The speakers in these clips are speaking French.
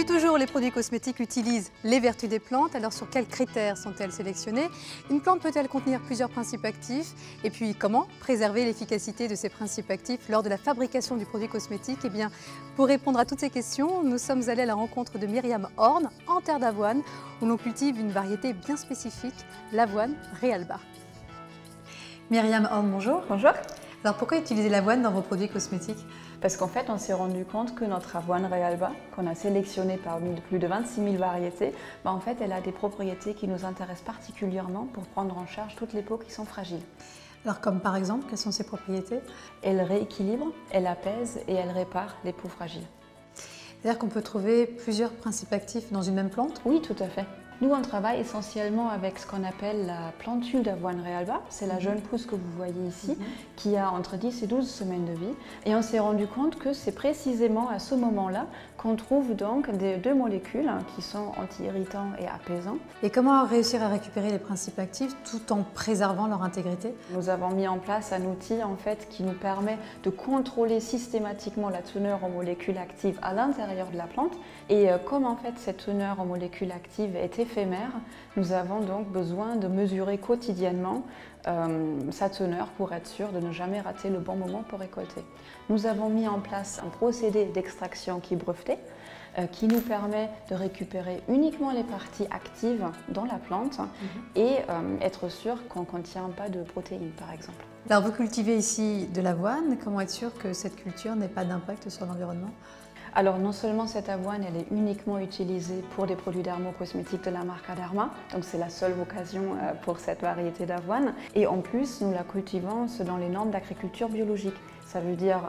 Depuis toujours, les produits cosmétiques utilisent les vertus des plantes. Alors sur quels critères sont-elles sélectionnées? Une plante peut-elle contenir plusieurs principes actifs? Et puis comment préserver l'efficacité de ces principes actifs lors de la fabrication du produit cosmétique? Eh bien, pour répondre à toutes ces questions, nous sommes allés à la rencontre de Myriam Horn, en terre d'avoine, où l'on cultive une variété bien spécifique, l'avoine Realba. Myriam Horn, bonjour. Bonjour. Alors pourquoi utiliser l'avoine dans vos produits cosmétiques? Parce qu'en fait, on s'est rendu compte que notre avoine Realba, qu'on a sélectionnée parmi plus de 26 000 variétés, en fait, elle a des propriétés qui nous intéressent particulièrement pour prendre en charge toutes les peaux qui sont fragiles. Alors comme par exemple, quelles sont ces propriétés? Elle rééquilibre, elle apaise et elle répare les peaux fragiles. C'est-à-dire qu'on peut trouver plusieurs principes actifs dans une même plante? Oui, tout à fait. Nous, on travaille essentiellement avec ce qu'on appelle la plantule d'avoine Realba. C'est la jeune pousse que vous voyez ici, qui a entre 10 et 12 semaines de vie. Et on s'est rendu compte que c'est précisément à ce moment-là qu'on trouve donc deux molécules qui sont anti-irritants et apaisants. Et comment réussir à récupérer les principes actifs tout en préservant leur intégrité? Nous avons mis en place un outil en fait, qui nous permet de contrôler systématiquement la teneur en molécules actives à l'intérieur de la plante. Et comme en fait, cette teneur en molécules actives est éphémère, nous avons donc besoin de mesurer quotidiennement sa teneur pour être sûr de ne jamais rater le bon moment pour récolter. Nous avons mis en place un procédé d'extraction qui est breveté, qui nous permet de récupérer uniquement les parties actives dans la plante et être sûr qu'on ne contient pas de protéines par exemple. Alors vous cultivez ici de l'avoine, comment être sûr que cette culture n'ait pas d'impact sur l'environnement? Alors non seulement cette avoine, elle est uniquement utilisée pour des produits dermocosmétiques de la marque Aderma, donc c'est la seule vocation pour cette variété d'avoine. Et en plus, nous la cultivons selon les normes d'agriculture biologique. Ça veut dire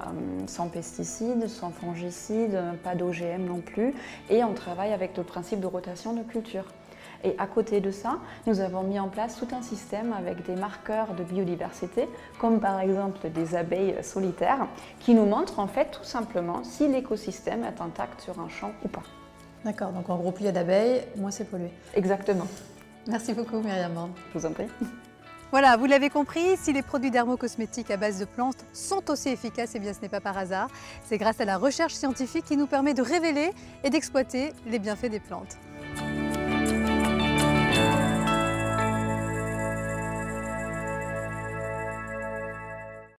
sans pesticides, sans fongicides, pas d'OGM non plus. Et on travaille avec le principe de rotation de culture. Et à côté de ça, nous avons mis en place tout un système avec des marqueurs de biodiversité, comme par exemple des abeilles solitaires, qui nous montrent en fait tout simplement si l'écosystème est intact sur un champ ou pas. D'accord, donc en gros, plus il y a d'abeilles, moins c'est pollué. Exactement. Merci beaucoup Myriam Horn. Je vous en prie. Voilà, vous l'avez compris, si les produits dermocosmétiques à base de plantes sont aussi efficaces, eh bien ce n'est pas par hasard. C'est grâce à la recherche scientifique qui nous permet de révéler et d'exploiter les bienfaits des plantes.